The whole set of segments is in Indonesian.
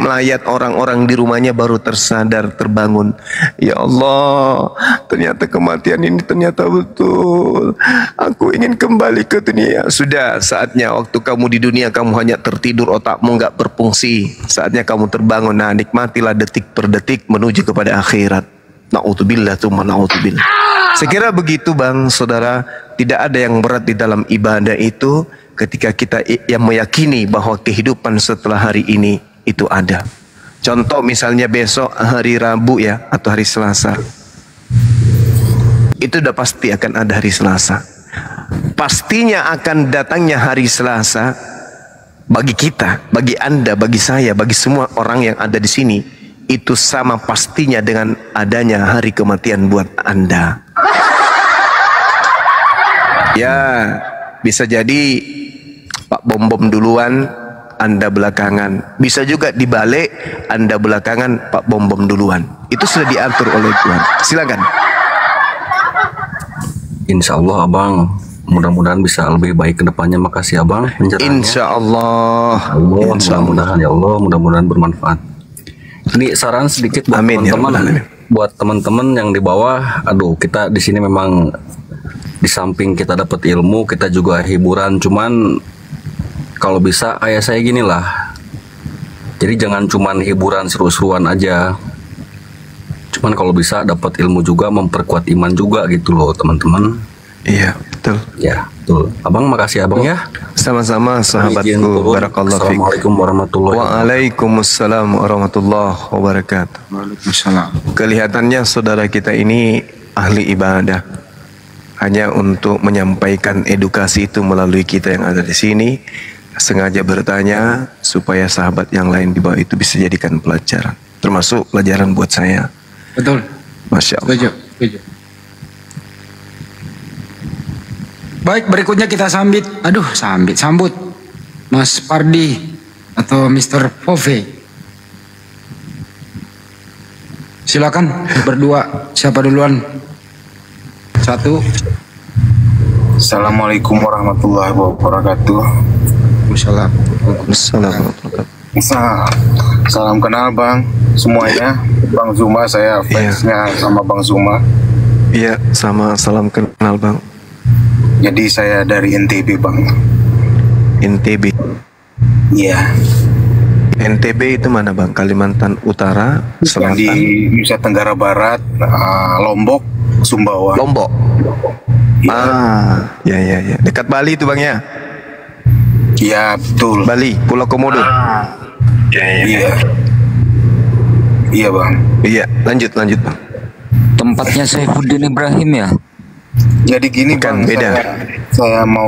melayat orang-orang di rumahnya baru tersadar, terbangun. Ya Allah, ternyata kematian ini ternyata betul. Aku ingin kembali ke dunia. Sudah saatnya, waktu kamu di dunia kamu hanya tertidur, otakmu nggak berfungsi. Saatnya kamu terbangun. Nah, nikmatilah detik per detik menuju kepada akhirat. Na'udzubillah, tsumma na'udzubillah. Sekira begitu bang, saudara. Tidak ada yang berat di dalam ibadah itu ketika kita yang meyakini bahwa kehidupan setelah hari ini itu ada. Contoh misalnya besok hari Rabu ya, atau hari Selasa. Itu udah pasti akan ada hari Selasa. Pastinya akan datangnya hari Selasa bagi kita, bagi Anda, bagi saya, bagi semua orang yang ada di sini. Itu sama pastinya dengan adanya hari kematian buat Anda. Ya, bisa jadi Pak Bom duluan, Anda belakangan. Bisa juga dibalik, Anda belakangan, Pak Bom duluan. Itu sudah diatur oleh Tuhan. Silakan. Insya Allah abang, mudah-mudahan bisa lebih baik ke depannya. Makasih abang pencerahannya. Insya Allah. Mudah-mudahan ya Allah, mudah-mudahan bermanfaat. Ini saran sedikit buat teman-teman, buat teman-teman yang di bawah. Aduh, kita di sini memang di samping kita dapat ilmu, kita juga hiburan. Cuman kalau bisa kayak saya gini lah. Jadi jangan cuman hiburan seru-seruan aja. Cuman kalau bisa dapat ilmu juga, memperkuat iman juga gitu loh teman-teman. Iya, betul. Ya, betul. Abang makasih abang ya. Sama-sama sahabatku. Barakallahu fiik. Assalamualaikum warahmatullahi wabarakatuh. Waalaikumsalam warahmatullahi wabarakatuh. Waalaikumsalam. Kelihatannya saudara kita ini ahli ibadah. Hanya untuk menyampaikan edukasi itu melalui kita yang ada di sini. Sengaja bertanya supaya sahabat yang lain di bawah itu bisa jadikan pelajaran. Termasuk pelajaran buat saya. Betul. Masya Allah. Setuju. Baik, berikutnya kita sambut Mas Pardi atau Mr. Fove. Silakan berdua, siapa duluan? Satu. Assalamualaikum warahmatullahi wabarakatuh. Waalaikumsalam. Salam kenal bang semuanya. Bang Zuma, saya fansnya sama Bang Zuma. Iya, sama, salam kenal bang. Jadi saya dari NTB bang. NTB. Iya. NTB itu mana bang? Kalimantan Utara, Selatan. Di Nusa Tenggara Barat, Lombok, Sumbawa. Lombok. Ya. Ya. Dekat Bali itu bang ya? Iya betul. Bali, Pulau Komodo. Iya. Iya bang. Iya, lanjut bang. Tempatnya Saifuddin Ibrahim ya? Jadi gini Bukan, bang, beda. Saya mau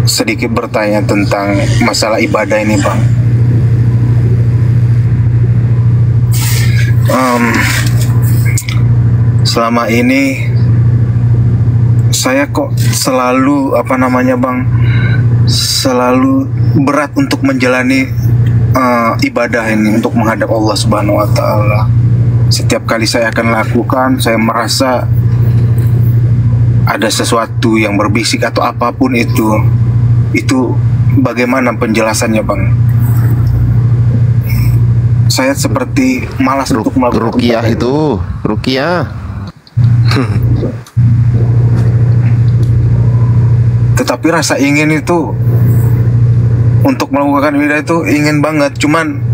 sedikit bertanya tentang masalah ibadah ini bang. Selama ini saya kok selalu selalu berat untuk menjalani ibadah ini, untuk menghadap Allah Subhanahu Wa Taala. Setiap kali saya akan lakukan, saya merasa ada sesuatu yang berbisik atau apapun itu bagaimana penjelasannya bang? Saya seperti malas untuk melakukan Ruqyah itu, Ruqyah. Tetapi rasa ingin itu untuk melakukan ibadah itu ingin banget, cuman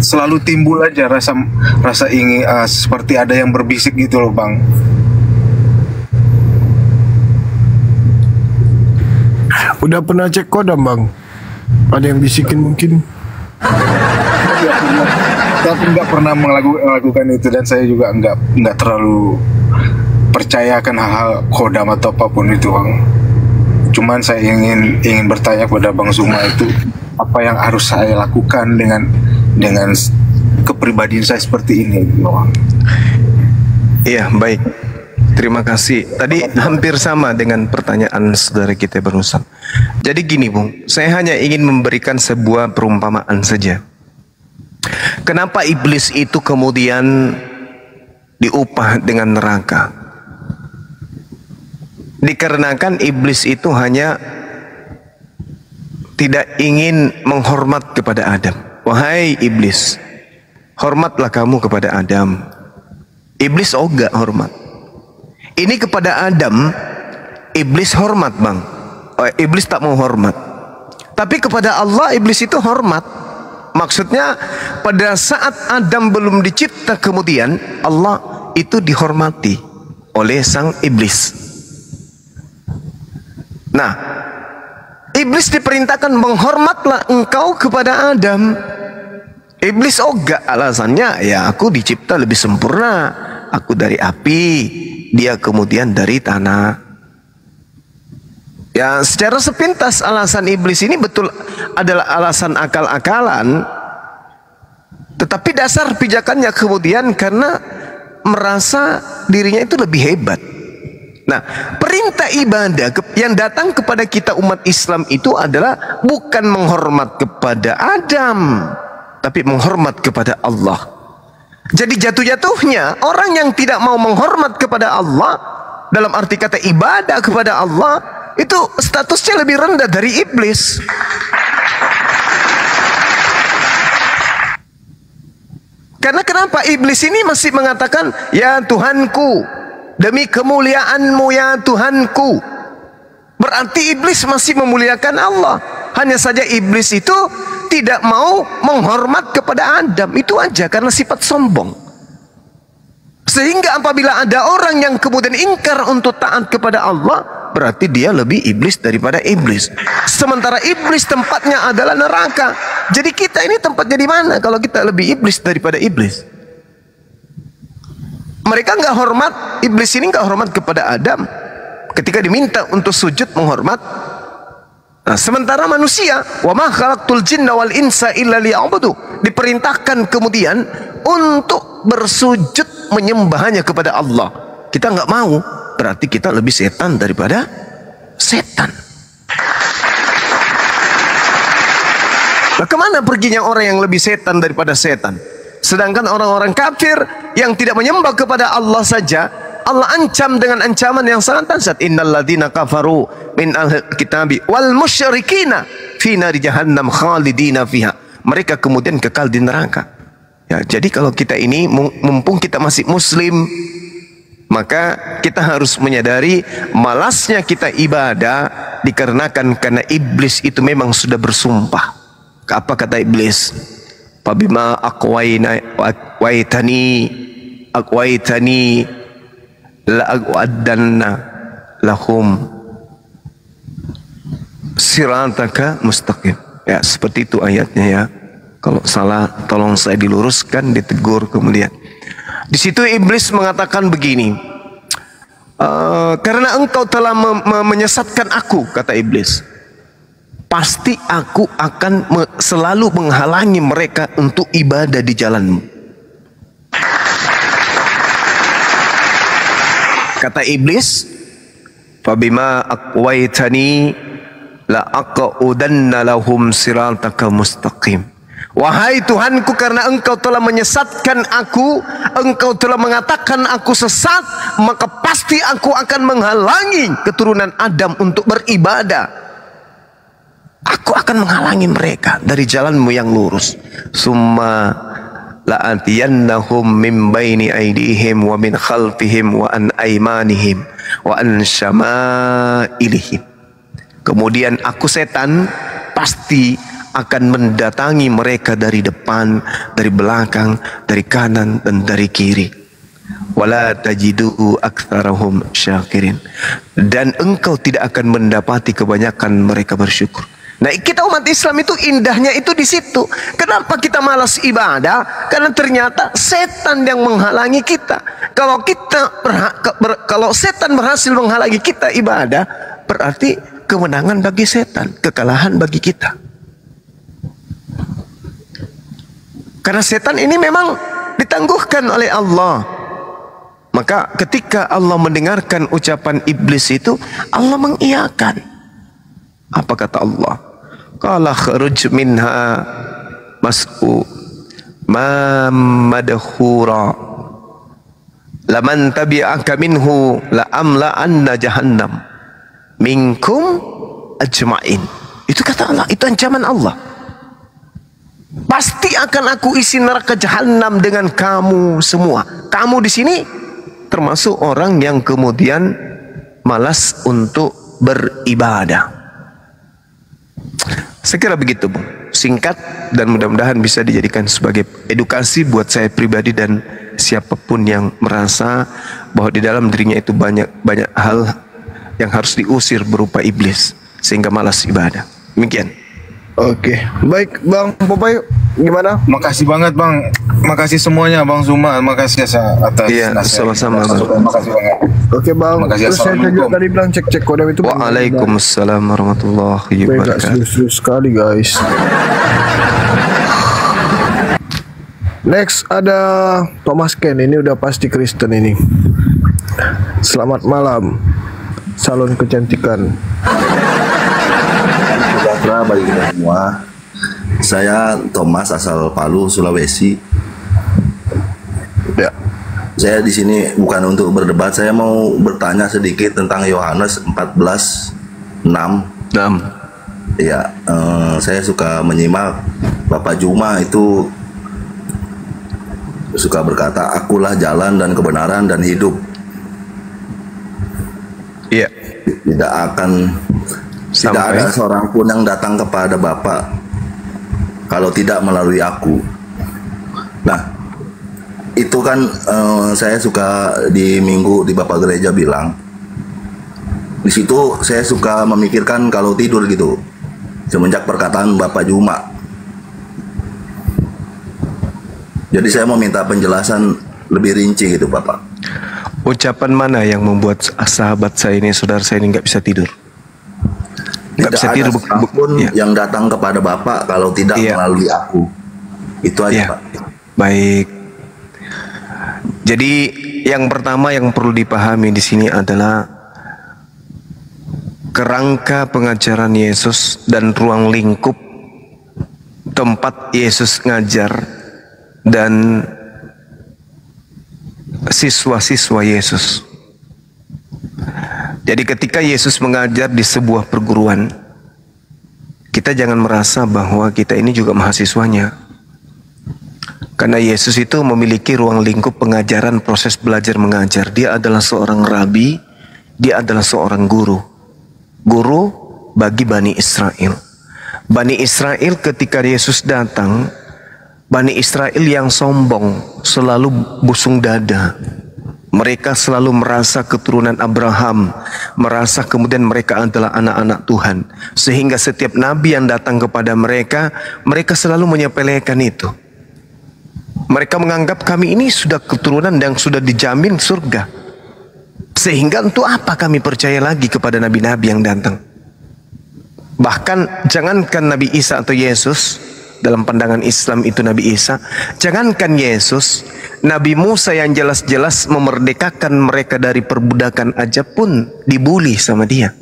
selalu timbul aja rasa ingin seperti ada yang berbisik gitu loh bang. Udah pernah cek kodam bang? Ada yang bisikin mungkin? Tapi nggak pernah melakukan itu, dan saya juga nggak terlalu percaya akan hal-hal kodam atau apapun itu bang. Cuman saya ingin bertanya kepada Bang Zuma itu apa yang harus saya lakukan dengan kepribadian saya seperti ini bang. Iya, baik. Terima kasih. Tadi hampir sama dengan pertanyaan saudara kita barusan. Jadi gini Bung, saya hanya ingin memberikan sebuah perumpamaan saja. Kenapa iblis itu kemudian diupah dengan neraka? Dikarenakan iblis itu hanya tidak ingin menghormat kepada Adam. wahai iblis, hormatlah kamu kepada Adam. Iblis ogah hormat. Ini kepada Adam, iblis hormat bang. Iblis tak mau hormat. Tapi kepada Allah iblis itu hormat. Maksudnya pada saat Adam belum dicipta kemudian Allah itu dihormati oleh sang iblis. Nah, iblis diperintahkan menghormatlah engkau kepada Adam. Iblis ogah, alasannya ya aku dicipta lebih sempurna. Aku dari api, dia kemudian dari tanah. Ya secara sepintas alasan iblis ini betul adalah alasan akal-akalan. Tetapi dasar pijakannya kemudian karena merasa dirinya itu lebih hebat. Nah, perintah ibadah yang datang kepada kita umat Islam itu adalah bukan menghormat kepada Adam, tapi menghormat kepada Allah. Jadi jatuh-jatuhnya orang yang tidak mau menghormat kepada Allah, dalam arti kata ibadah kepada Allah, itu statusnya lebih rendah dari iblis. Karena kenapa? Iblis ini masih mengatakan, ya Tuhanku, demi kemuliaan-Mu ya Tuhanku. Berarti iblis masih memuliakan Allah. Hanya saja iblis itu tidak mau menghormat kepada Adam. Itu aja, karena sifat sombong. Sehingga apabila ada orang yang kemudian ingkar untuk taat kepada Allah, berarti dia lebih iblis daripada iblis. Sementara iblis tempatnya adalah neraka. Jadi kita ini tempatnya di mana kalau kita lebih iblis daripada iblis? Mereka nggak hormat, iblis ini nggak hormat kepada Adam. Ketika diminta untuk sujud menghormat. Nah, sementara manusia, wa ma khalaqtul jinna wal insa illa liya'budu, diperintahkan kemudian untuk bersujud menyembahnya kepada Allah. Kita nggak mau, berarti kita lebih setan daripada setan. Nah, kemana perginya orang yang lebih setan daripada setan? Sedangkan orang-orang kafir yang tidak menyembah kepada Allah saja, Allah ancam dengan ancaman yang sangat dahsyat. Innal ladzina kafaru min ahlil kitabi wal musyrikina fi nari jahannam khalidina fiha. Mereka kemudian kekal di neraka. Ya, jadi kalau kita ini mumpung kita masih muslim, maka kita harus menyadari malasnya kita ibadah dikarenakan karena iblis itu memang sudah bersumpah. Apa kata iblis? Fabima aqwaitani la aqwadanna lahum sirataka mustaqim. Ya, seperti itu ayatnya ya. Kalau salah tolong saya diluruskan, ditegur kemudian. Di situ iblis mengatakan begini, karena engkau telah menyesatkan aku, kata iblis, pasti aku akan selalu menghalangi mereka untuk ibadah di jalanmu. Kata iblis, fabima aqwaitani la aqudanna lahum sirataka mustaqim. Wahai Tuhanku, karena engkau telah menyesatkan aku, engkau telah mengatakan aku sesat, maka pasti aku akan menghalangi keturunan Adam untuk beribadah. Aku akan menghalangi mereka dari jalanmu yang lurus. Summa la'atiyannahum min baini aydihim wa min khalfihim wa an aymanihim wa an syama'ilihim. Kemudian aku setan pasti akan mendatangi mereka dari depan, dari belakang, dari kanan dan dari kiri. Wala tajidu aktsarahum syakirin. Dan engkau tidak akan mendapati kebanyakan mereka bersyukur. Nah, kita umat Islam itu indahnya itu di situ. Kenapa kita malas ibadah? Karena ternyata setan yang menghalangi kita. Kalau setan berhasil menghalangi kita ibadah, berarti kemenangan bagi setan, kekalahan bagi kita. Karena setan ini memang ditangguhkan oleh Allah. Maka ketika Allah mendengarkan ucapan iblis itu, Allah mengiyakan. Apa kata Allah? Qala kharuj minha mas'u madhura laman tabi'aka minhu la amla anna jahannam minkum ajma'in. Itu kata Allah, itu ancaman Allah. Pasti akan aku isi neraka jahanam dengan kamu semua. Kamu di sini termasuk orang yang kemudian malas untuk beribadah. Saya kira begitu, Bung. Singkat dan mudah-mudahan bisa dijadikan sebagai edukasi buat saya pribadi dan siapapun yang merasa bahwa di dalam dirinya itu banyak hal yang harus diusir berupa iblis sehingga malas ibadah. Demikian. Oke, baik Bang Popeye, gimana? Makasih banget Bang, makasih semuanya Bang Zuma, makasih atas Iya, sama-sama Bang. Makasih banget. Oke Bang, Makasih, terus saya juga tadi bilang cek kodam itu. Waalaikumsalam warahmatullahi wabarakatuh. Serius sekali guys. Next ada Thomas Ken, ini udah pasti Kristen ini. Selamat malam, salon kecantikan. Sejahtera bagi kita semua. Saya Thomas asal Palu, Sulawesi. Ya. Saya di sini bukan untuk berdebat, saya mau bertanya sedikit tentang Yohanes 14:6. Ya, saya suka menyimak Bapak Juma itu suka berkata, "Akulah jalan dan kebenaran dan hidup." Iya. Tidak ada seorang pun yang datang kepada Bapa kalau tidak melalui aku. Nah, itu kan saya suka di minggu di Bapak Gereja bilang. Di situ saya suka memikirkan kalau tidur gitu. Semenjak perkataan Bapak Juma. Jadi saya mau minta penjelasan lebih rinci gitu Bapak. Ucapan mana yang membuat sahabat saya ini, saudara saya ini nggak bisa tidur? Tidak bisa tidur pun yang datang kepada Bapak kalau tidak melalui aku. Itu aja Pak. Baik. Jadi yang pertama yang perlu dipahami di sini adalah kerangka pengajaran Yesus dan ruang lingkup tempat Yesus ngajar dan siswa-siswa Yesus. Jadi ketika Yesus mengajar di sebuah perguruan, kita jangan merasa bahwa kita ini juga mahasiswanya. Karena Yesus itu memiliki ruang lingkup pengajaran, proses belajar mengajar. Dia adalah seorang rabi, dia adalah seorang guru. Guru bagi Bani Israel. Bani Israel ketika Yesus datang, Bani Israel yang sombong, selalu busung dada. Mereka selalu merasa keturunan Abraham, merasa kemudian mereka adalah anak-anak Tuhan. Sehingga setiap nabi yang datang kepada mereka, mereka selalu menyepelekan itu. Mereka menganggap kami ini sudah keturunan yang sudah dijamin surga. Sehingga untuk apa kami percaya lagi kepada nabi-nabi yang datang? Bahkan jangankan Nabi Isa atau Yesus, dalam pandangan Islam itu Nabi Isa, jangankan Yesus, Nabi Musa yang jelas-jelas memerdekakan mereka dari perbudakan aja pun dibuli sama dia,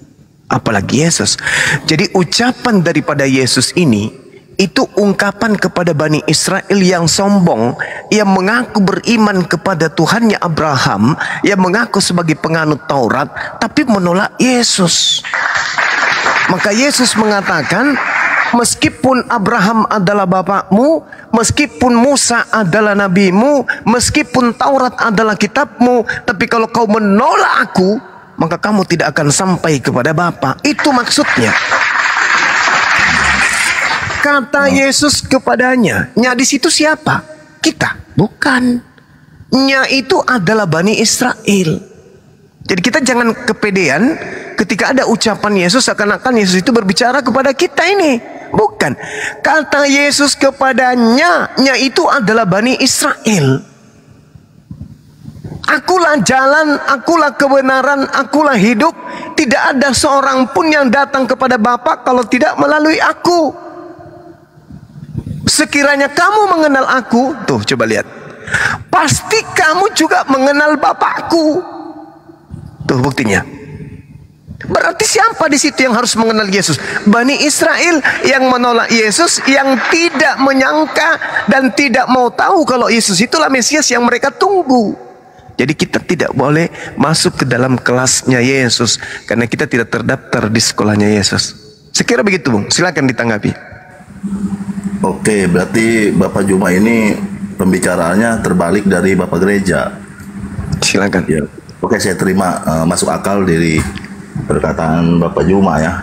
apalagi Yesus. Jadi ucapan daripada Yesus ini itu ungkapan kepada Bani Israel yang sombong, yang mengaku beriman kepada Tuhannya Abraham, yang mengaku sebagai penganut Taurat, tapi menolak Yesus. Maka Yesus mengatakan, meskipun Abraham adalah bapakmu, meskipun Musa adalah nabimu, meskipun Taurat adalah kitabmu, tapi kalau kau menolak aku, maka kamu tidak akan sampai kepada Bapa. Itu maksudnya. Kata Yesus kepadanya, nya di situ siapa? Kita, bukan. Nya itu adalah Bani Israel. Jadi kita jangan kepedean ketika ada ucapan Yesus seakan-akan Yesus itu berbicara kepada kita ini. Bukan. Kata Yesus kepadanya, nya itu adalah Bani Israel. Akulah jalan, akulah kebenaran, akulah hidup. Tidak ada seorang pun yang datang kepada Bapa kalau tidak melalui aku. Sekiranya kamu mengenal aku, tuh coba lihat, pasti kamu juga mengenal Bapakku. Tuh buktinya. Berarti siapa di situ yang harus mengenal Yesus? Bani Israel yang menolak Yesus, yang tidak menyangka dan tidak mau tahu kalau Yesus itulah Mesias yang mereka tunggu. Jadi kita tidak boleh masuk ke dalam kelasnya Yesus karena kita tidak terdaftar di sekolahnya Yesus. Sekira begitu, Bung. Silakan ditanggapi. Oke, berarti Bapak Juma ini pembicaraannya terbalik dari Bapak Gereja. Silakan. Ya. Oke, saya terima masuk akal dari perkataan Bapak Juma ya.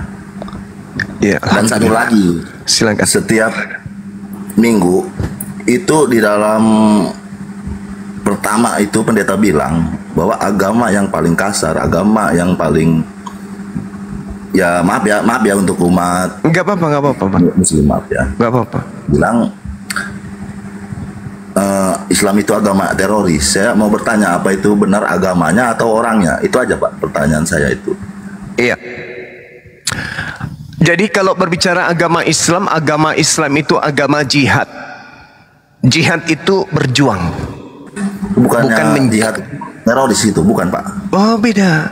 Ya. Dan satu lagi, silakan. Setiap minggu itu di dalam pertama itu pendeta bilang bahwa agama yang paling kasar, agama yang paling ya maaf ya untuk umat. Nggak apa-apa Pak. Muslim, maaf ya. Nggak apa-apa. Bilang Islam itu agama teroris. Saya mau bertanya, apa itu benar agamanya atau orangnya? Itu aja Pak pertanyaan saya itu. Iya. Jadi kalau berbicara agama Islam itu agama jihad. Jihad itu berjuang. Bukan jihad teroris itu, bukan Pak? Oh, beda.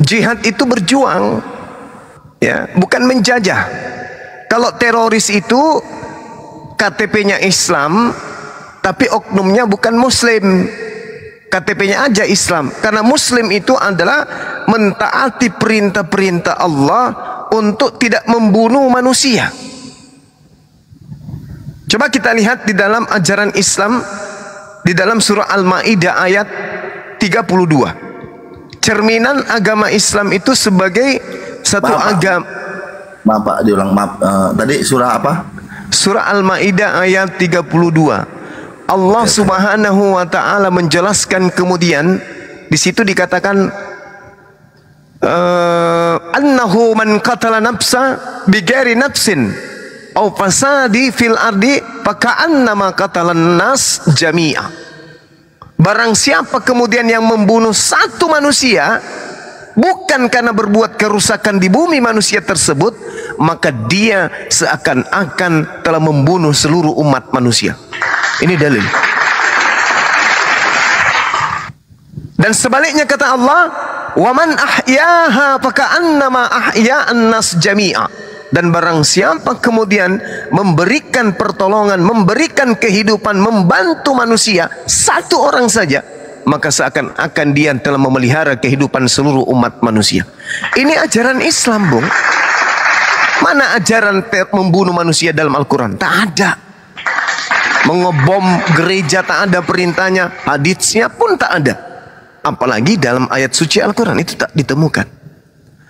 Jihad itu berjuang. Ya, bukan menjajah. Kalau teroris itu KTP-nya Islam, tapi oknumnya bukan Muslim. KTP-nya aja Islam. Karena Muslim itu adalah mentaati perintah-perintah Allah untuk tidak membunuh manusia. Coba kita lihat di dalam ajaran Islam, di dalam surah Al-Maidah ayat 32. Cerminan agama Islam itu sebagai satu agama. Maaf Pak, diulang maaf. Tadi surah apa? Surah Al-Maidah ayat 32. Allah Subhanahu wa taala menjelaskan kemudian di situ dikatakan annahu man qatala nafsa bighairi nafsin aw fasadi fil ardi faka'annama qatalan nas jami'a. Barang siapa kemudian yang membunuh satu manusia bukan karena berbuat kerusakan di bumi manusia tersebut, maka dia seakan-akan telah membunuh seluruh umat manusia. Ini dalil. Dan sebaliknya kata Allah, "Wa man ahyaha faka'annama ahya'an nas jami'a." Dan barang siapa kemudian memberikan pertolongan, memberikan kehidupan, membantu manusia satu orang saja, maka seakan-akan dia telah memelihara kehidupan seluruh umat manusia. Ini ajaran Islam, Bung. Mana ajaran membunuh manusia dalam Al-Quran? Tak ada. Mengebom gereja tak ada perintahnya, haditsnya pun tak ada. Apalagi dalam ayat suci Al-Quran itu tak ditemukan.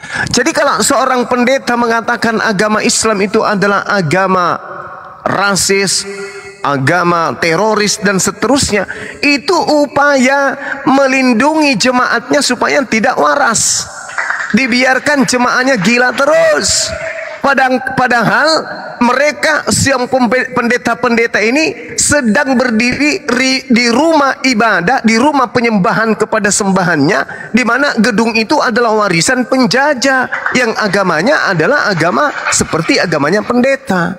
Jadi kalau seorang pendeta mengatakan agama Islam itu adalah agama rasis, agama teroris dan seterusnya, itu upaya melindungi jemaatnya supaya tidak waras. Dibiarkan jemaahnya gila terus. Padahal mereka siang pendeta-pendeta ini sedang berdiri di rumah ibadah, di rumah penyembahan kepada sembahannya, di mana gedung itu adalah warisan penjajah yang agamanya adalah agama seperti agamanya pendeta.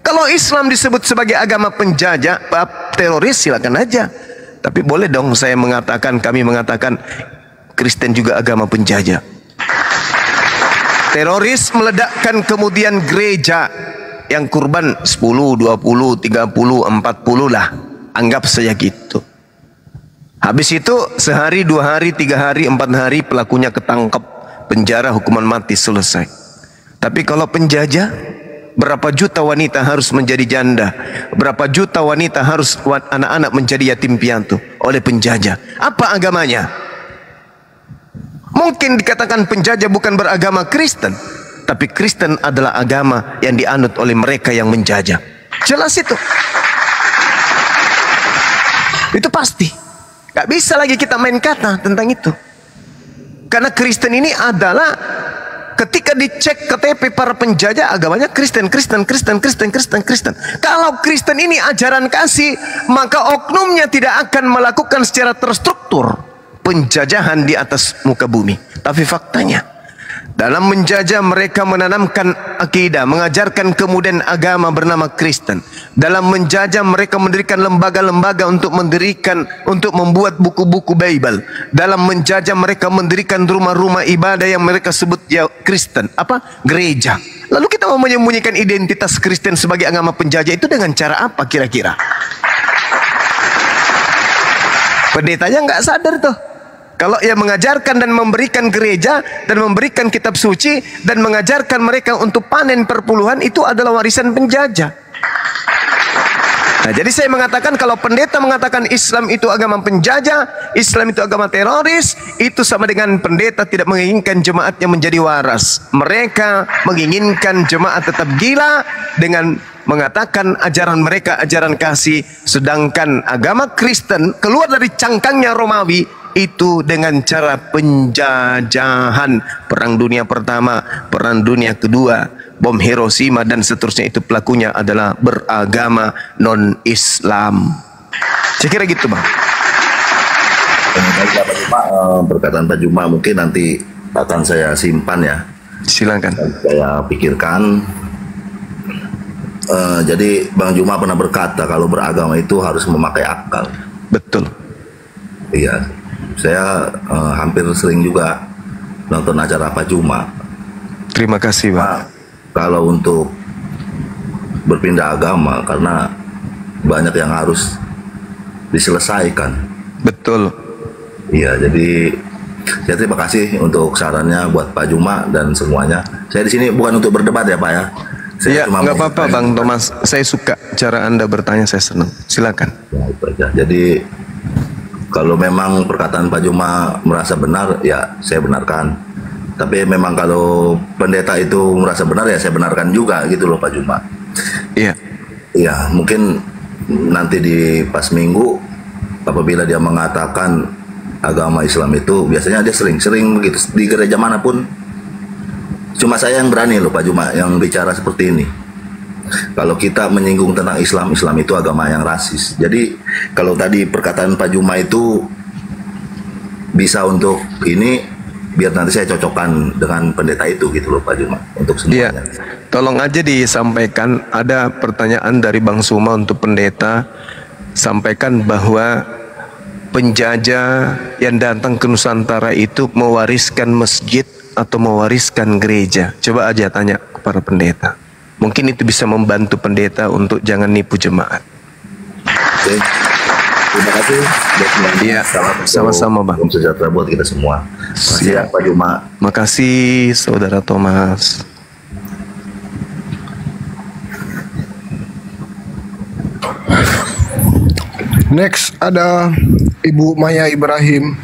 Kalau Islam disebut sebagai agama penjajah, teroris, silakan aja. Tapi boleh dong saya mengatakan, kami mengatakan Kristen juga agama penjajah. Teroris meledakkan kemudian gereja yang kurban 10, 20, 30, 40 lah. Anggap saja gitu. Habis itu sehari, 2 hari, 3 hari, 4 hari pelakunya ketangkep, penjara, hukuman mati, selesai. Tapi kalau penjajah, berapa juta wanita harus menjadi janda, berapa juta wanita harus anak-anak menjadi yatim piatu oleh penjajah. Apa agamanya? Mungkin dikatakan penjajah bukan beragama Kristen, tapi Kristen adalah agama yang dianut oleh mereka yang menjajah. Jelas itu. Itu pasti. Gak bisa lagi kita main kata tentang itu. Karena Kristen ini adalah ketika dicek KTP para penjajah, agamanya Kristen. Kalau Kristen ini ajaran kasih, maka oknumnya tidak akan melakukan secara terstruktur penjajahan di atas muka bumi. Tapi faktanya, dalam menjajah mereka menanamkan akidah, mengajarkan kemudian agama bernama Kristen. Dalam menjajah mereka mendirikan lembaga-lembaga untuk membuat buku-buku Bible. Dalam menjajah mereka mendirikan rumah-rumah ibadah yang mereka sebut ya Kristen, gereja. Lalu kita mau menyembunyikan identitas Kristen sebagai agama penjajah itu dengan cara apa kira-kira? Pendetanya nggak sadar tuh. Kalau ia mengajarkan dan memberikan gereja dan memberikan kitab suci dan mengajarkan mereka untuk panen perpuluhan, itu adalah warisan penjajah. Nah, jadi saya mengatakan kalau pendeta mengatakan Islam itu agama penjajah, Islam itu agama teroris, itu sama dengan pendeta tidak menginginkan jemaatnya menjadi waras. Mereka menginginkan jemaat tetap gila dengan mengatakan ajaran mereka ajaran kasih, sedangkan agama Kristen keluar dari cangkangnya Romawi itu dengan cara penjajahan. Perang Dunia Pertama, Perang Dunia Kedua, bom Hiroshima dan seterusnya, itu pelakunya adalah beragama non-Islam. Saya kira gitu, Bang. Perkataan Pak Juma mungkin nanti akan saya simpan ya. Silakan. Saya pikirkan. Jadi Bang Juma pernah berkata kalau beragama itu harus memakai akal. Betul. Iya. Saya hampir sering juga nonton acara Pak Juma. Terima kasih, Bang. Nah, kalau untuk berpindah agama karena banyak yang harus diselesaikan. Betul. Iya, jadi saya terima kasih untuk sarannya buat Pak Juma dan semuanya. Saya di sini bukan untuk berdebat ya, Pak ya. Iya, nggak apa-apa, Bang Thomas. Saya suka cara Anda bertanya, saya senang. Silakan. Ya, itu aja. Jadi kalau memang perkataan Pak Juma merasa benar, ya saya benarkan. Tapi memang kalau pendeta itu merasa benar, ya saya benarkan juga gitu loh Pak Juma. Iya. Iya, mungkin nanti di pas minggu apabila dia mengatakan agama Islam itu, biasanya dia sering-sering begitu di gereja manapun. Cuma saya yang berani loh Pak Juma yang bicara seperti ini. Kalau kita menyinggung tentang Islam, Islam itu agama yang rasis. Jadi kalau tadi perkataan Pak Juma itu bisa untuk ini, biar nanti saya cocokkan dengan pendeta itu gitu loh Pak Juma untuk semuanya. Iya. Tolong aja disampaikan, ada pertanyaan dari Bang Suma untuk pendeta, sampaikan bahwa penjajah yang datang ke Nusantara itu mewariskan masjid atau mewariskan gereja. Coba aja tanya kepada pendeta. Mungkin itu bisa membantu pendeta untuk jangan nipu jemaat. Oke. Terima kasih. Iya, sama-sama Bang. Sejahtera buat kita semua. Makasih ya Pak Juma. Makasih Saudara Thomas. Next ada Ibu Maya Ibrahim.